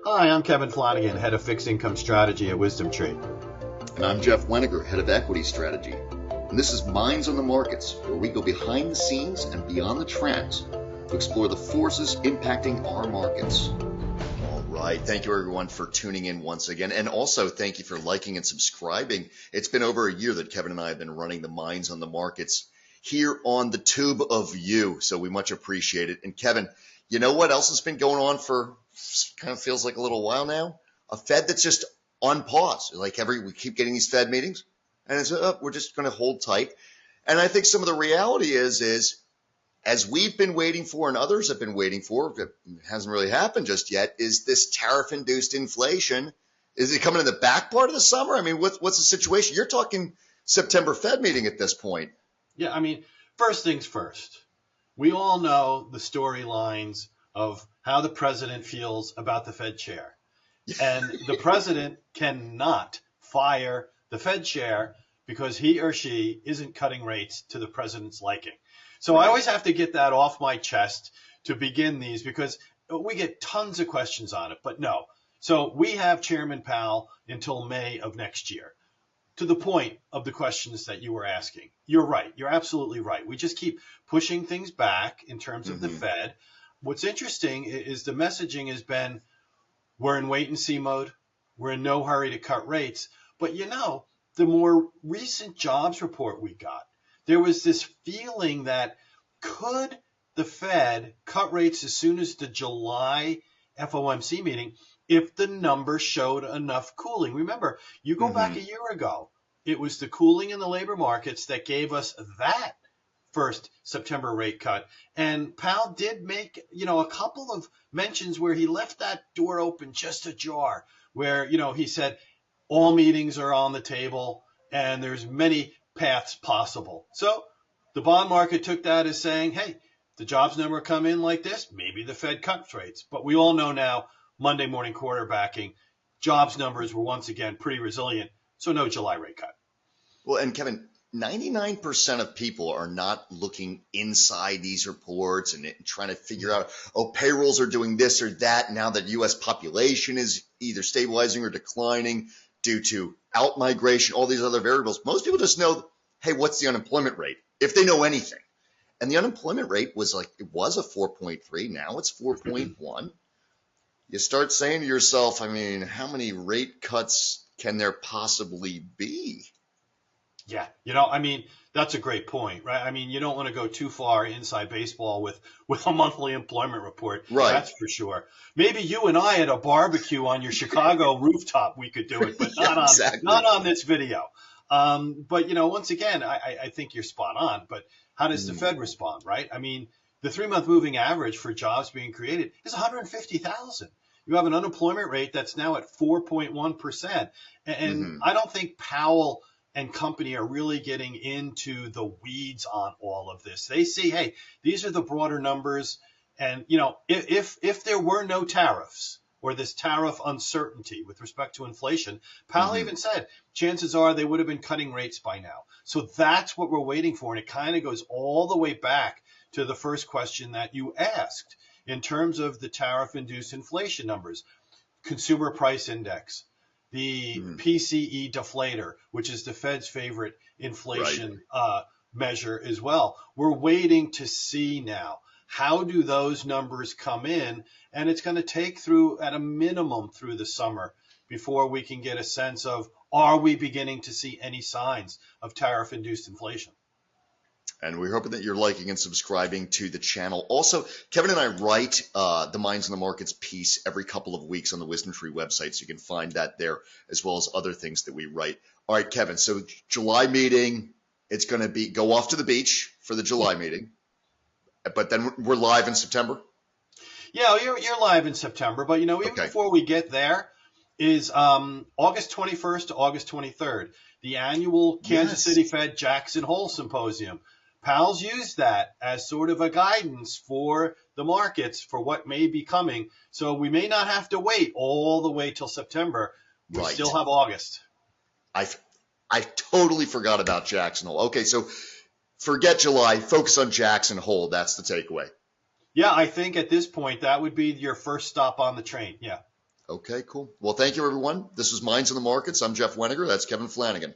Hi, I'm Kevin Flanagan, Head of Fixed Income Strategy at Wisdom Tree. And I'm Jeff Weniger, Head of Equity Strategy. And this is Minds on the Markets, where we go behind the scenes and beyond the trends to explore the forces impacting our markets. All right. Thank you, everyone, for tuning in once again. And also, thank you for liking and subscribing. It's been over a year that Kevin and I have been running the Minds on the Markets here on the tube of you. So we much appreciate it. And Kevin, you know what else has been going on for kind of feels like a little while now? A Fed that's just on pause. Like we keep getting these Fed meetings, and it's we're just going to hold tight. And I think some of the reality is as we've been waiting for, and others have been waiting for, it hasn't really happened just yet, is this tariff-induced inflation. Is it coming in the back part of the summer? I mean, what's the situation? You're talking September Fed meeting at this point. Yeah, I mean, first things first. We all know the storylines of how the president feels about the Fed chair. And the president cannot fire the Fed chair because he or she isn't cutting rates to the president's liking. So I always have to get that off my chest to begin these because we get tons of questions on it, but no. So we have Chairman Powell until May of next year. To the point of the questions that you were asking, you're right. You're absolutely right. We just keep pushing things back in terms of the Fed. What's interesting is the messaging has been, we're in wait and see mode. We're in no hurry to cut rates. But the more recent jobs report we got, there was this feeling that could the Fed cut rates as soon as the July FOMC meeting if the numbers showed enough cooling. Remember, you go back a year ago, it was the cooling in the labor markets that gave us that first September rate cut. And Powell did make, a couple of mentions where he left that door open just ajar, where, he said all meetings are on the table and there's many paths possible. So the bond market took that as saying, hey, the jobs number come in like this, maybe the Fed cuts rates. But we all know now, Monday morning quarterbacking, jobs numbers were once again pretty resilient, so no July rate cut. Well, and Kevin, 99% of people are not looking inside these reports and trying to figure out, payrolls are doing this or that now that U.S. population is either stabilizing or declining due to out-migration, all these other variables. Most people just know, hey, what's the unemployment rate, if they know anything. And the unemployment rate was a 4.3. Now it's 4.1. You start saying to yourself, I mean, how many rate cuts can there possibly be? Yeah, that's a great point, right? I mean, you don't want to go too far inside baseball with a monthly employment report. Right. That's for sure. Maybe you and I at a barbecue on your Chicago rooftop, we could do it, but not on this video. But, once again, I think you're spot on. But how does the Fed respond, right? I mean, the 3-month moving average for jobs being created is 150,000. You have an unemployment rate that's now at 4.1%. And I don't think Powell and company are really getting into the weeds on all of this. They see, hey, these are the broader numbers. And, if there were no tariffs or this tariff uncertainty with respect to inflation, Powell even said chances are they would have been cutting rates by now. So that's what we're waiting for. And it kind of goes all the way back to the first question that you asked in terms of the tariff-induced inflation numbers, consumer price index, the PCE deflator, which is the Fed's favorite inflation measure as well. We're waiting to see now, how do those numbers come in? And it's going to take at a minimum through the summer before we can get a sense of, are we beginning to see any signs of tariff-induced inflation? And we're hoping that you're liking and subscribing to the channel. Also, Kevin and I write the Minds on the Markets piece every couple of weeks on the Wisdom Tree website, so you can find that there as well as other things that we write. All right, Kevin, so July meeting, it's going to be go off to the beach for the July meeting, but then we're live in September? Yeah, you're live in September, but, even before we get there is August 21st to August 23rd, the annual Kansas City Fed Jackson Hole Symposium. Powell's used that as sort of a guidance for the markets for what may be coming. So we may not have to wait all the way till September. We still have August. I totally forgot about Jackson Hole. Okay, so forget July, focus on Jackson Hole. That's the takeaway. Yeah, I think at this point that would be your first stop on the train. Yeah. Okay, cool. Well, thank you, everyone. This is Minds in the Markets. I'm Jeff Weniger. That's Kevin Flanagan.